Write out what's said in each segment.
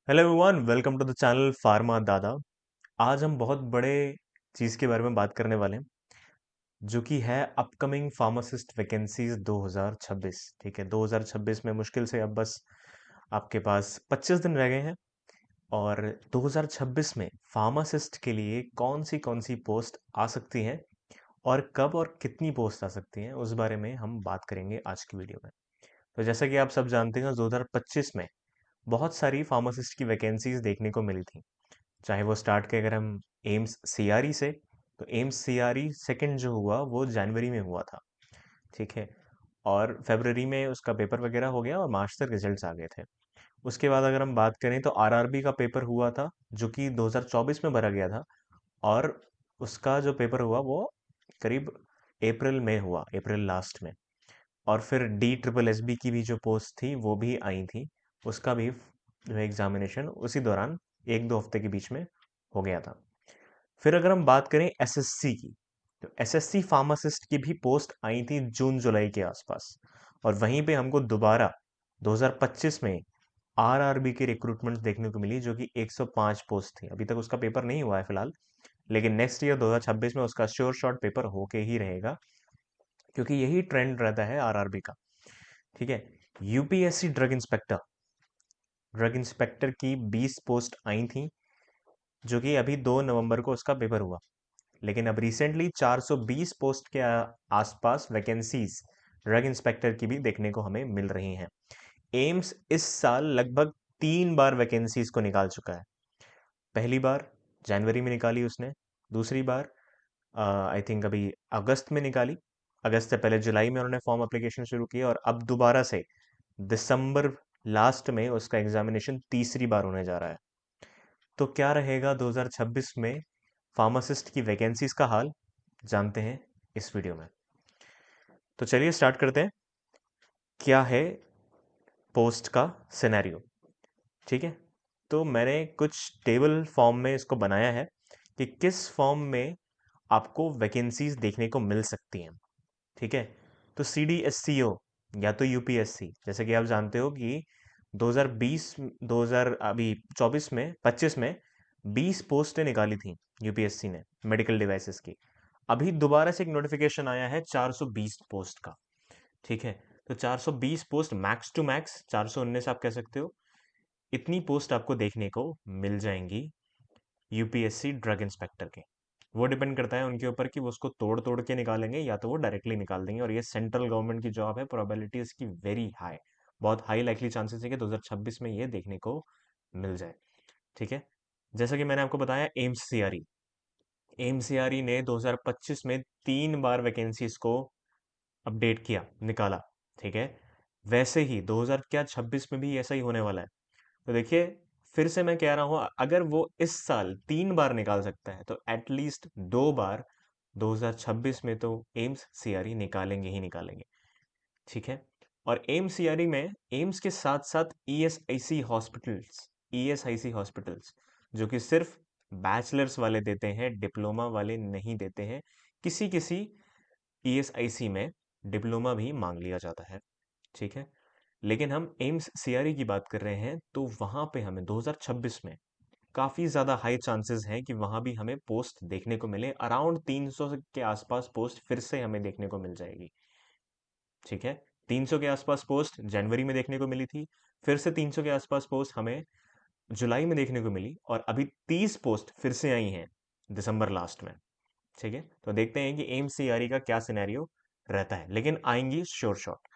Hello everyone, welcome to the channel pharma Dada. आज हम बहुत बड़े चीज़ के बारे में बात करने वाले हैं, जो कि है अपकमिंग फार्मासिस्ट वैकेंसीज 2026। ठीक है, 2026 में मुश्किल से अब बस आपके पास 25 दिन रह गए हैं। और 2026 में फार्मासिस्ट के लिए कौन सी पोस्ट आ सकती हैं और कब और कितनी पोस्ट आ सकती हैं, उस बारे में हम बात करेंगे आज की वीडियो में। तो जैसा कि आप सब जानते हैं, 2025 में बहुत सारी फार्मासिस्ट की वैकेंसीज देखने को मिली थी। चाहे वो स्टार्ट के अगर हम एम्स सीआरई से, तो एम्स सीआरई सेकंड जो हुआ वो जनवरी में हुआ था। ठीक है, और फरवरी में उसका पेपर वगैरह हो गया और मार्च तक रिजल्ट्स आ गए थे। उसके बाद अगर हम बात करें तो आरआरबी का पेपर हुआ था, जो कि 2024 में भरा गया था। और उसका जो पेपर हुआ वो करीब अप्रैल में हुआ, अप्रैल लास्ट में। और फिर डी ट्रिपल एस बी की भी जो पोस्ट थी वो भी आई थी। उसका भी जो एग्जामिनेशन उसी दौरान एक दो हफ्ते के बीच में हो गया था। फिर अगर हम बात करें एसएससी की, तो एसएससी फार्मासिस्ट की भी पोस्ट आई थी जून जुलाई के आसपास। और वहीं पे हमको दोबारा 2025 में आरआरबी की रिक्रूटमेंट देखने को मिली, जो कि 105 पोस्ट थी। अभी तक उसका पेपर नहीं हुआ है फिलहाल, लेकिन नेक्स्ट ईयर 2026 में उसका श्योर शॉट पेपर होके ही रहेगा, क्योंकि यही ट्रेंड रहता है आरआरबी का। ठीक है, यूपीएससी ड्रग इंस्पेक्टर की 20 पोस्ट आई थी, जो कि अभी 2 नवंबर को उसका पेपर हुआ। लेकिन अब रिसेंटली 420 पोस्ट के आसपास वैकेंसीज ड्रग इंस्पेक्टर की भी देखने को हमें मिल रही हैं। एम्स इस साल लगभग 3 बार वैकेंसीज को निकाल चुका है। पहली बार जनवरी में निकाली उसने, दूसरी बार आई थिंक अभी अगस्त में निकाली, अगस्त से पहले जुलाई में उन्होंने फॉर्म एप्लीकेशन शुरू किया, और अब दोबारा से दिसंबर लास्ट में उसका एग्जामिनेशन तीसरी बार होने जा रहा है। तो क्या रहेगा 2026 में फार्मासिस्ट की वैकेंसीज का हाल, जानते हैं इस वीडियो में। तो चलिए स्टार्ट करते हैं। क्या है पोस्ट का सिनेरियो? ठीक है, तो मैंने कुछ टेबल फॉर्म में इसको बनाया है कि किस फॉर्म में आपको वैकेंसीज देखने को मिल सकती हैं। ठीक है, तो सी डी एस सी ओ या तो यूपीएससी, जैसे कि आप जानते हो कि 2020 2000 अभी 24 में 25 में 20 पोस्टें निकाली थी यूपीएससी ने मेडिकल डिवाइसेस की। अभी दोबारा से एक नोटिफिकेशन आया है 420 पोस्ट का। ठीक है, तो 420 पोस्ट मैक्स टू मैक्स 419 आप कह सकते हो, इतनी पोस्ट आपको देखने को मिल जाएंगी यूपीएससी ड्रग इंस्पेक्टर के। वो डिपेंड करता है उनके ऊपर कि वो उसको तोड़ तोड़ के निकालेंगे या तो वो डायरेक्टली निकाल देंगे। और ये सेंट्रल गवर्नमेंट की जॉब है, प्रोबेबिलिटी इसकी वेरी हाई, बहुत हाई लाइकली चांसेस है कि 2026 में ये देखने को मिल जाए। ठीक है, जैसा कि मैंने आपको बताया, एम्स सीआरई ने 2025 में 3 बार वैकेंसीज को अपडेट किया, निकाला। ठीक है, वैसे ही 2000 क्या 26 में भी ऐसा ही होने वाला है। तो देखिए, फिर से मैं कह रहा हूं, अगर वो इस साल 3 बार निकाल सकता है तो एटलीस्ट 2 बार 2026 में तो एम्स सीआरई निकालेंगे ही निकालेंगे। ठीक है, और एम्स सीआरई में एम्स के साथ साथ ईएसआईसी हॉस्पिटल्स जो कि सिर्फ बैचलर्स वाले देते हैं, डिप्लोमा वाले नहीं देते हैं। किसी किसी ईएसआईसी में डिप्लोमा भी मांग लिया जाता है। ठीक है, लेकिन हम एम्स सीआरई की बात कर रहे हैं, तो वहां पे हमें 2026 में काफी ज्यादा हाई चांसेस हैं कि वहां भी हमें पोस्ट देखने को मिले। अराउंड 300 के आसपास पोस्ट फिर से हमें देखने को मिल जाएगी। ठीक है, 300 के आसपास पोस्ट जनवरी में देखने को मिली थी, फिर से 300 के आसपास पोस्ट हमें जुलाई में देखने को मिली, और अभी 30 पोस्ट फिर से आई हैं दिसंबर लास्ट में। ठीक है, तो देखते हैं कि एम्स सीआरई का क्या सिनेरियो रहता है, लेकिन आएंगी sure shot.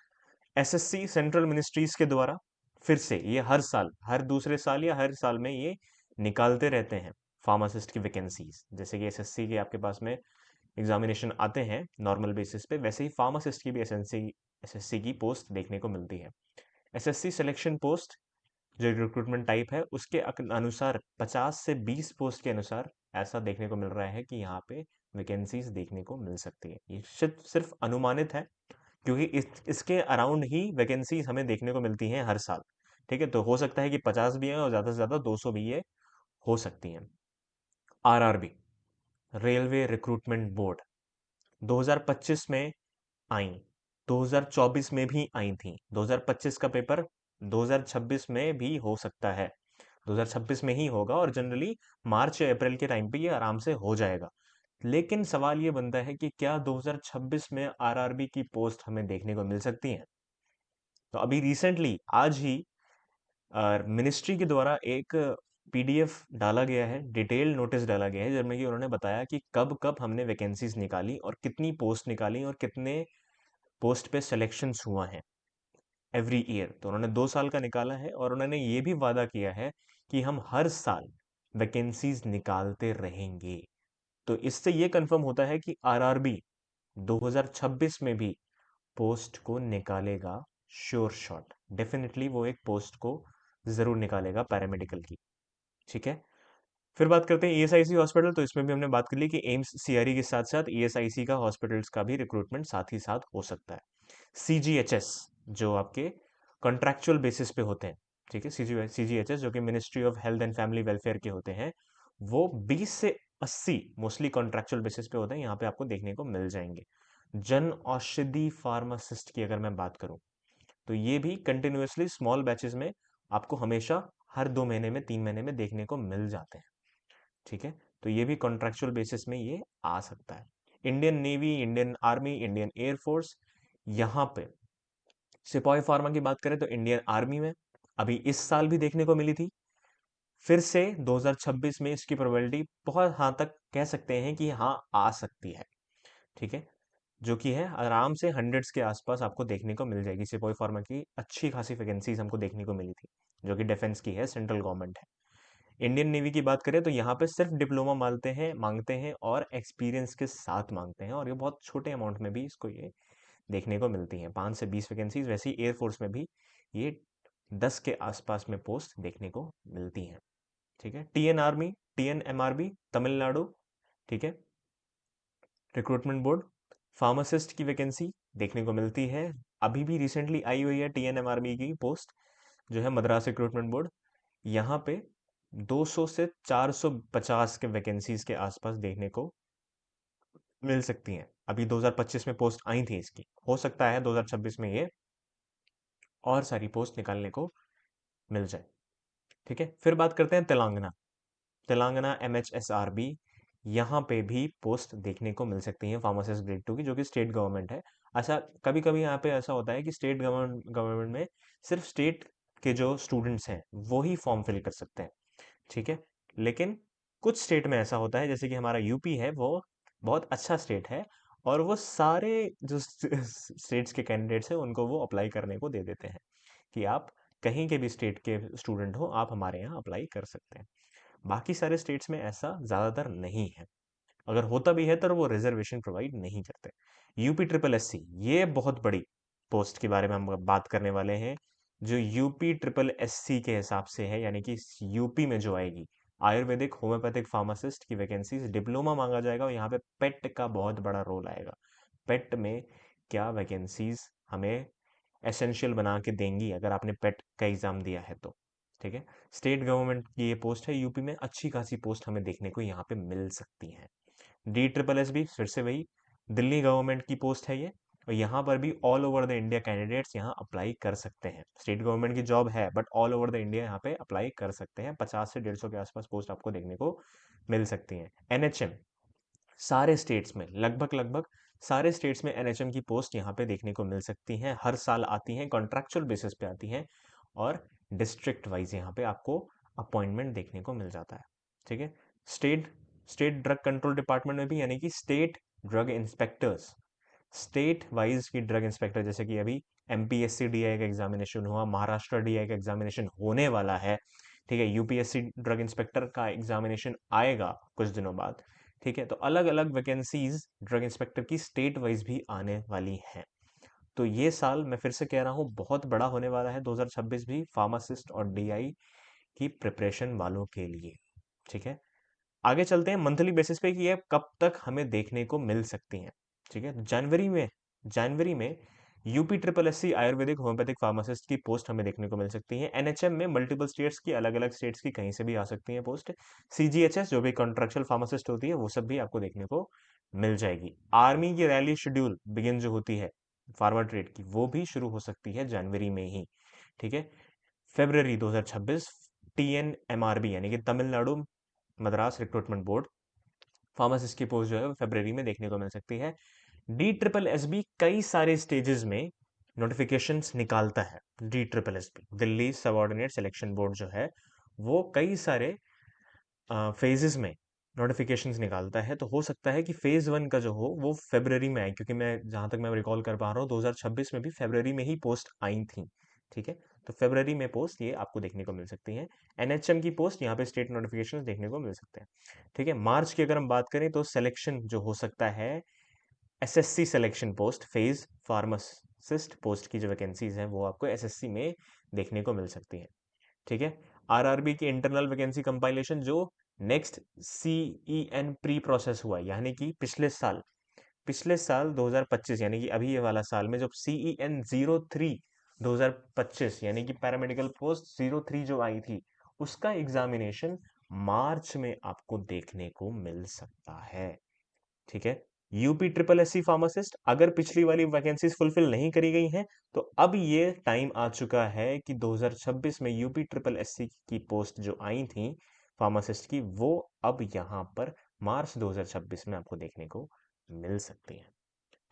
SSC central ministries के द्वारा फिर से ये हर साल, हर दूसरे साल या हर साल में ये निकालते रहते हैं फार्मासिस्ट की वैकेंसीज। जैसे कि एसएससी के आपके पास में एग्जामिनेशन आते हैं नॉर्मल बेसिस पे, वैसे ही फार्मासिस्ट की भी एसएससी की पोस्ट देखने को मिलती है। एसएससी सिलेक्शन पोस्ट जो रिक्रूटमेंट टाइप है, उसके अनुसार 50 से 20 पोस्ट के अनुसार ऐसा देखने को मिल रहा है कि यहाँ पे वैकेंसीज देखने को मिल सकती है। ये सिर्फ अनुमानित है, क्योंकि इसके अराउंड ही वैकेंसीज हमें देखने को मिलती हैं हर साल। ठीक है, तो हो सकता है कि 50 भी है और ज़्यादा से ज़्यादा 200 भी ये हो सकती हैं। आरआरबी, रेलवे रिक्रूटमेंट बोर्ड, 2025 में आई, 2024 में भी आई थी, 2025 का पेपर 2026 में भी हो सकता है। 2026 में ही होगा, और जनरली मार्च या अप्रैल के टाइम पे ये आराम से हो जाएगा। लेकिन सवाल ये बनता है कि क्या 2026 में आरआरबी की पोस्ट हमें देखने को मिल सकती है? तो अभी रिसेंटली आज ही मिनिस्ट्री के द्वारा एक पीडीएफ डाला गया है, डिटेल नोटिस डाला गया है, जिसमें कि उन्होंने बताया कि कब कब हमने वैकेंसीज निकाली और कितनी पोस्ट निकाली और कितने पोस्ट पे सिलेक्शंस हुआ है एवरी ईयर। तो उन्होंने 2 साल का निकाला है, और उन्होंने ये भी वादा किया है कि हम हर साल वैकेंसीज निकालते रहेंगे। तो इससे ये कंफर्म होता है कि आरआरबी 2026 में भी पोस्ट को निकालेगा। श्योर शॉट, डेफिनेटली वो एक पोस्ट को जरूर निकालेगा पैरामेडिकल की। ठीक है, फिर बात करते हैं ईएसआईसी हॉस्पिटल। तो इसमें भी हमने बात कर ली कि एम्स सीआरई के साथ साथ ईएसआईसी का हॉस्पिटल्स का भी रिक्रूटमेंट साथ ही साथ हो सकता है। सीजीएचएस जो आपके कॉन्ट्रैक्चुअल बेसिस पे होते हैं, ठीक है, सीजीएचएस जो कि ministry of health and family welfare के होते हैं, वो 20 से 80 मोस्टली कॉन्ट्रैक्चुअल बेसिस पे होते हैं, यहाँ पे आपको देखने को मिल जाएंगे। जन औषधि फार्मासिस्ट की अगर मैं बात करूं, तो ये भी कंटिन्यूअसली स्मॉल बैचेस में आपको हमेशा हर 2 महीने में 3 महीने में देखने को मिल जाते हैं। ठीक है, तो ये भी कॉन्ट्रैक्चुअल बेसिस में ये आ सकता है। Indian navy, Indian army, Indian air force, यहाँ पे सिपाही फार्मा की बात करें तो इंडियन आर्मी में अभी इस साल भी देखने को मिली थी। फिर से 2026 में इसकी प्रोबेबिलिटी बहुत हाँ तक कह सकते हैं कि हाँ आ सकती है। ठीक है, जो कि है आराम से हंड्रेड्स के आसपास आपको देखने को मिल जाएगी। सिपाही फार्मा की अच्छी खासी वैकेंसीज हमको देखने को मिली थी, जो कि डिफेंस की है, सेंट्रल गवर्नमेंट है। इंडियन नेवी की बात करें तो यहाँ पे सिर्फ डिप्लोमा मांगते हैं और एक्सपीरियंस के साथ मांगते हैं, और ये बहुत छोटे अमाउंट में भी इसको ये देखने को मिलती हैं, 5 से 20 वैकेंसीज। वैसे ही एयरफोर्स में भी ये 10 के आसपास में पोस्ट देखने को मिलती हैं। ठीक है, TN army, TN MRB Tamil Nadu, ठीक है, रिक्रूटमेंट बोर्ड, फार्मासिस्ट की वैकेंसी देखने को मिलती है। अभी भी रिसेंटली आई हुई है टीएन एमआरबी की पोस्ट, जो है मद्रास रिक्रूटमेंट बोर्ड। यहाँ पे 200 से 450 के वैकेंसीज के आसपास देखने को मिल सकती हैं। अभी 2025 में पोस्ट आई थी इसकी, हो सकता है 2026 में ये और सारी पोस्ट निकालने को मिल जाए। ठीक है, फिर बात करते हैं तेलंगाना। तेलंगाना एमएचएसआरबी, यहाँ पे भी पोस्ट देखने को मिल सकती है फार्मासिस्ट ग्रेड 2 की, जो कि स्टेट गवर्नमेंट है। अच्छा, कभी कभी यहाँ पे ऐसा होता है कि स्टेट गवर्नमेंट में सिर्फ स्टेट के जो स्टूडेंट्स हैं वो ही फॉर्म फिल कर सकते हैं। ठीक है, लेकिन कुछ स्टेट में ऐसा होता है, जैसे कि हमारा यूपी है, वो बहुत अच्छा स्टेट है, और वो सारे जो स्टेट्स के कैंडिडेट्स हैं उनको वो अप्लाई करने को दे देते हैं कि आप कहीं के भी स्टेट के स्टूडेंट हो, आप हमारे यहाँ अप्लाई कर सकते हैं। बाकी सारे स्टेट्स में ऐसा ज़्यादातर नहीं है, अगर होता भी है तो वो रिजर्वेशन प्रोवाइड नहीं करते। यूपी ट्रिपल एस सी, ये बहुत बड़ी पोस्ट के बारे में हम बात करने वाले हैं, जो यूपी ट्रिपल एस सी के हिसाब से है, यानी कि यूपी में जो आएगी आयुर्वेदिक होम्योपैथिक फार्मासिस्ट की वैकेंसीज, डिप्लोमा मांगा जाएगा, और यहाँ पे पेट का बहुत बड़ा रोल आएगा। पेट में क्या वैकेंसीज हमें एसेंशियल बना के देंगी अगर आपने पेट का एग्जाम दिया है तो। ठीक है, स्टेट गवर्नमेंट की ये पोस्ट है यूपी में, अच्छी खासी पोस्ट हमें देखने को यहाँ पे मिल सकती है। डी ट्रिपल एस भी फिर से वही दिल्ली गवर्नमेंट की पोस्ट है ये, और यहाँ पर भी all over the India candidates यहाँ अप्लाई कर सकते हैं। स्टेट गवर्नमेंट की जॉब है, but all over the India यहाँ पे अप्लाई कर सकते हैं। 50 से 150 के आसपास पोस्ट आपको देखने को मिल सकती हैं। एनएचएम, सारे स्टेट्स में लगभग लगभग सारे स्टेट्स में एनएचएम की पोस्ट यहाँ पे देखने को मिल सकती हैं, हर साल आती हैं, कॉन्ट्रैक्चुअल बेसिस पे आती हैं, और डिस्ट्रिक्ट वाइज यहाँ पे आपको अपॉइंटमेंट देखने को मिल जाता है। ठीक है, state state drug control department में भी, यानी कि state drug inspectors, state wise की ड्रग इंस्पेक्टर, जैसे कि अभी एमपीएससी डीआई का एग्जामिनेशन हुआ, महाराष्ट्र डीआई का एग्जामिनेशन होने वाला है। ठीक है, यूपीएससी ड्रग इंस्पेक्टर का एग्जामिनेशन आएगा कुछ दिनों बाद। ठीक है, तो अलग अलग वैकेंसीज ड्रग इंस्पेक्टर की स्टेट वाइज भी आने वाली हैं। तो ये साल मैं फिर से कह रहा हूँ बहुत बड़ा होने वाला है 2026 भी फार्मासिस्ट और डीआई की प्रिपरेशन वालों के लिए। ठीक है, आगे चलते हैं मंथली बेसिस पे कि ये कब तक हमें देखने को मिल सकती हैं। ठीक है, जनवरी में UP triple S C ayurvedic homeopathic pharmacist की पोस्ट हमें देखने को मिल सकती है। एनएचएम में मल्टीपल स्टेट्स की, अलग अलग स्टेट्स की कहीं से भी आ सकती है पोस्ट। सीजीएचएस जो भी कॉन्ट्रेक्चुअल फार्मासिस्ट होती है वो सब भी आपको देखने को मिल जाएगी। आर्मी की रैली शेड्यूल बिगिन जो होती है फार्मा ट्रेड की, वो भी शुरू हो सकती है जनवरी में ही। ठीक है, फेब्रवरी 2026 TNMRB यानी कि Tamil Nadu Madras recruitment board, pharmacist की पोस्ट जो है वो फरवरी में देखने को मिल सकती है। DSSB कई सारे स्टेजेस में नोटिफिकेशंस निकालता है। DSSB Delhi subordinate selection board जो है वो कई सारे फेजेस में नोटिफिकेशंस निकालता है। तो हो सकता है कि फेज 1 का जो हो वो फरवरी में आए, क्योंकि मैं जहां तक मैं रिकॉल कर पा रहा हूँ 2026 में भी फरवरी में ही पोस्ट आई थी। ठीक है, तो फरवरी में पोस्ट ये आपको देखने को मिल सकती है। NHM की पोस्ट यहाँ पे स्टेट नोटिफिकेशन देखने को मिल सकते हैं। ठीक है, मार्च की अगर हम बात करें तो सिलेक्शन जो हो सकता है SSC selection post phase pharmacist post की जो वैकेंसीज हैं वो आपको SSC में देखने को मिल सकती हैं। ठीक है, RRB की इंटरनल वैकेंसी कंपाइलेशन जो नेक्स्ट CEN प्री प्रोसेस हुआ, यानी कि पिछले साल 2025 यानी कि अभी ये वाला साल में जब CEN 03 2025 यानी कि पैरामेडिकल पोस्ट 03 जो आई थी उसका एग्जामिनेशन मार्च में आपको देखने को मिल सकता है। ठीक है, UP SSC फार्मासिस्ट अगर पिछली वाली वैकेंसीज फुलफिल नहीं करी गई हैं तो अब ये टाइम आ चुका है कि 2026 में UP SSC की पोस्ट जो आई थी फार्मासिस्ट की वो अब यहां पर मार्च 2026 में आपको देखने को मिल सकती है।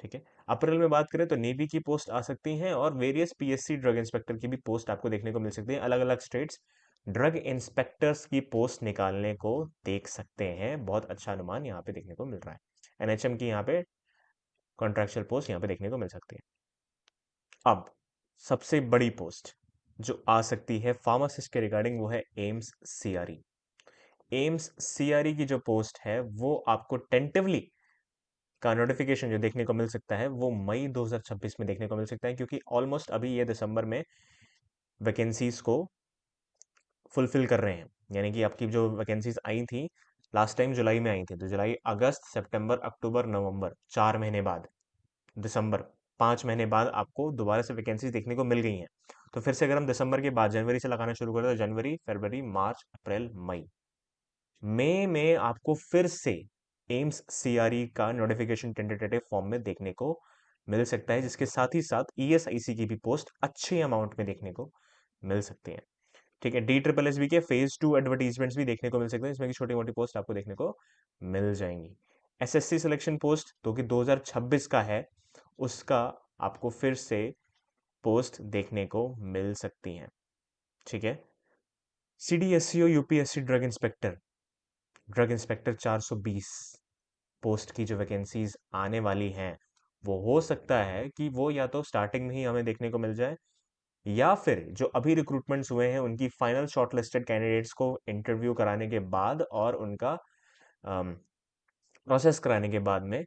ठीक है, अप्रैल में बात करें तो नेवी की पोस्ट आ सकती हैं और वेरियस PSC ड्रग इंस्पेक्टर की भी पोस्ट आपको देखने को मिल सकती है। अलग अलग स्टेट्स ड्रग इंस्पेक्टर्स की पोस्ट निकालने को देख सकते हैं। बहुत अच्छा अनुमान यहाँ पे देखने को मिल रहा है। NHM की यहाँ पे कॉन्ट्रेक्चुअल पोस्ट यहाँ पे देखने को मिल सकती है। अब सबसे बड़ी पोस्ट जो आ सकती है फार्मासिस्ट के रिगार्डिंग वो है एम्स CRE की जो पोस्ट है वो आपको टेंटिवली का नोटिफिकेशन जो देखने को मिल सकता है वो मई 2026 में देखने को मिल सकता है, क्योंकि ऑलमोस्ट अभी ये दिसंबर में वैकेंसीज को फुलफिल कर रहे हैं। यानी कि आपकी जो वैकेंसीज आई थी लास्ट टाइम जुलाई में आई थी, तो जुलाई अगस्त सितंबर अक्टूबर नवंबर 4 महीने बाद, दिसंबर 5 महीने बाद आपको दोबारा से वैकेंसीज देखने को मिल गई हैं। तो फिर से अगर हम दिसंबर के बाद जनवरी से लगाना शुरू करें तो जनवरी फरवरी मार्च अप्रैल मई, मई में आपको फिर से एम्स CRE का नोटिफिकेशन टेंटेटिव फॉर्म में देखने को मिल सकता है, जिसके साथ ही साथ ESIC की भी पोस्ट अच्छे अमाउंट में देखने को मिल सकती है। ठीक है, DSSB के फेज 2 एडवर्टीजमेंट्स भी देखने को मिल सकते हैं, जिसमें कि छोटी मोटी पोस्ट आपको देखने को मिल जाएंगी। SSC सिलेक्शन पोस्ट जो कि 2026 का है उसका आपको फिर से पोस्ट देखने को मिल सकती हैं। ठीक है, CDSCO UPSC drug inspector 420 post की जो वैकेंसीज आने वाली हैं वो हो सकता है कि वो या तो स्टार्टिंग में ही हमें देखने को मिल जाए, या फिर जो अभी रिक्रूटमेंट्स हुए हैं उनकी फाइनल शॉर्टलिस्टेड कैंडिडेट्स को इंटरव्यू कराने के बाद और उनका प्रोसेस कराने के बाद में,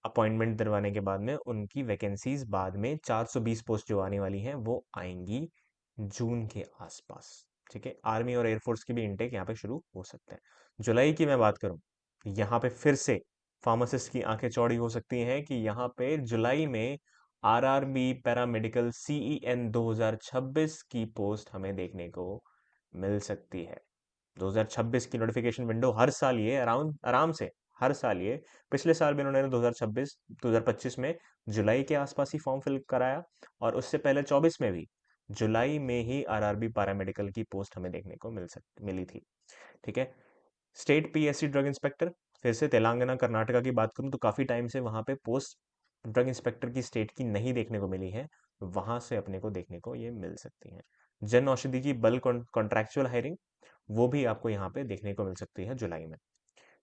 अपॉइंटमेंट दिलवाने के बाद में उनकी वैकेंसीज बाद में 420 पोस्ट जो आने वाली हैं वो आएंगी जून के आसपास। ठीक है, आर्मी और एयरफोर्स की भी इनटेक यहाँ पे शुरू हो सकते हैं। जुलाई की मैं बात करूं, यहाँ पे फिर से फार्मासिस्ट की आंखें चौड़ी हो सकती हैं कि यहाँ पे जुलाई में RRB पैरामेडिकल CEN 2026 की पोस्ट हमें देखने को मिल सकती है। 2026 की नोटिफिकेशन विंडो हर साल ये आराम से हर साल ये, पिछले साल भी उन्होंने 2025 में जुलाई के आसपास ही फॉर्म फिल कराया, और उससे पहले 24 में भी जुलाई में ही RRB पैरामेडिकल की पोस्ट हमें देखने को मिली थी। ठीक है, स्टेट PSC ड्रग इंस्पेक्टर, फिर से तेलंगाना कर्नाटका की बात करूं तो काफी टाइम से वहां पे पोस्ट ड्रग इंस्पेक्टर की स्टेट की नहीं देखने को मिली है, वहां से अपने को देखने को ये मिल सकती है। जन औषधि की बल्क कॉन्ट्रैक्चुअल हायरिंग वो भी आपको यहाँ पे देखने को मिल सकती है जुलाई में।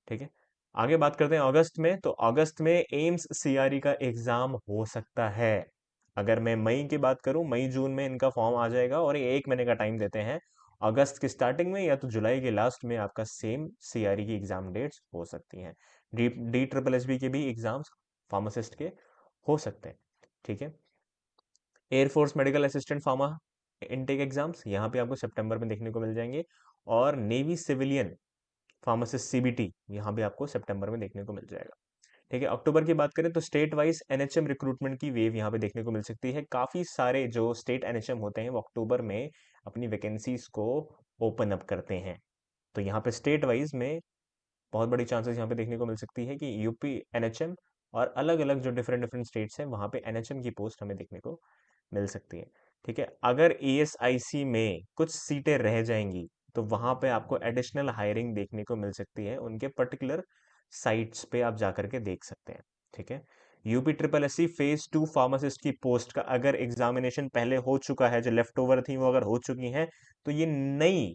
ठीक है, आगे बात करते हैं अगस्त में, तो अगस्त में एम्स CRE का एग्जाम हो सकता है। अगर मैं मई की बात करूं, मई जून में इनका फॉर्म आ जाएगा और ये 1 महीने का टाइम देते हैं। अगस्त की स्टार्टिंग में या तो जुलाई के लास्ट में आपका सेम CRE की एग्जाम डेट्स हो सकती हैं। DSSB के भी एग्जाम्स फार्मासिस्ट के हो सकते हैं। ठीक है, air force medical assistant pharma intake exams यहाँ पे आपको सितंबर में देखने को मिल जाएंगे, और नेवी सिविलियन फार्मासिस्ट CBT यहाँ भी आपको सितंबर में देखने को मिल जाएगा। ठीक है, अक्टूबर की बात करें तो स्टेट वाइज NHM रिक्रूटमेंट की वेव यहाँ पे देखने को मिल सकती है। काफी सारे जो स्टेट NHM होते हैं वो अक्टूबर में अपनी वैकेंसीज को ओपन अप करते हैं। तो यहाँ पे स्टेट वाइज में बहुत बड़ी चांसेस यहाँ पे देखने को मिल सकती है कि यूपी NHM और अलग अलग जो डिफरेंट डिफरेंट स्टेट्स हैं वहाँ पे NHM की पोस्ट हमें देखने को मिल सकती है। ठीक है, अगर ESIC में कुछ सीटें रह जाएंगी तो वहां पे आपको एडिशनल हायरिंग देखने को मिल सकती है, उनके पर्टिकुलर साइट्स पे आप जाकर के देख सकते हैं। ठीक है। UP triple S C phase 2 pharmacist की पोस्ट का अगर एग्जामिनेशन पहले हो चुका है, जो लेफ्ट ओवर थी वो अगर हो चुकी हैं, तो ये नई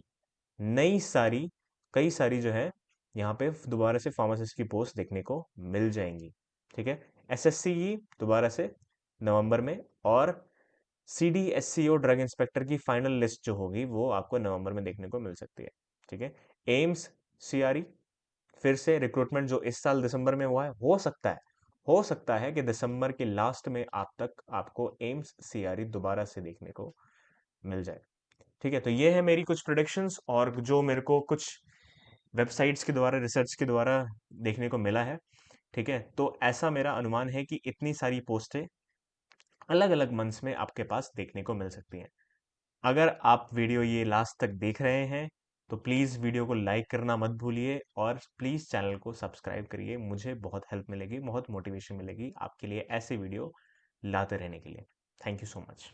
नई सारी कई सारी जो है यहाँ पे दोबारा से फार्मासिस्ट की पोस्ट देखने को मिल जाएंगी। ठीक है। एसएससी की दोबारा से नवंबर में, और सीडीएससीओ ड्रग इंस्पेक्टर की फाइनल लिस्ट जो होगी वो आपको नवंबर में देखने को मिल सकती है। ठीक है। एम्स सीआरई फिर से रिक्रूटमेंट जो इस साल दिसंबर में हुआ है, हो सकता है कि दिसंबर के लास्ट में आप तक आपको एम्स सीआरई दोबारा से देखने को मिल जाए। ठीक है। तो ये है मेरी कुछ प्रोडिक्शंस, और जो मेरे को कुछ वेबसाइट्स के द्वारा, रिसर्च के द्वारा देखने को मिला है। ठीक है। तो ऐसा मेरा अनुमान है कि इतनी सारी पोस्टें अलग अलग मंथ्स में आपके पास देखने को मिल सकती हैं। अगर आप वीडियो ये लास्ट तक देख रहे हैं तो प्लीज़ वीडियो को लाइक करना मत भूलिए, और प्लीज़ चैनल को सब्सक्राइब करिए। मुझे बहुत हेल्प मिलेगी, बहुत मोटिवेशन मिलेगी आपके लिए ऐसे वीडियो लाते रहने के लिए। Thank you so much.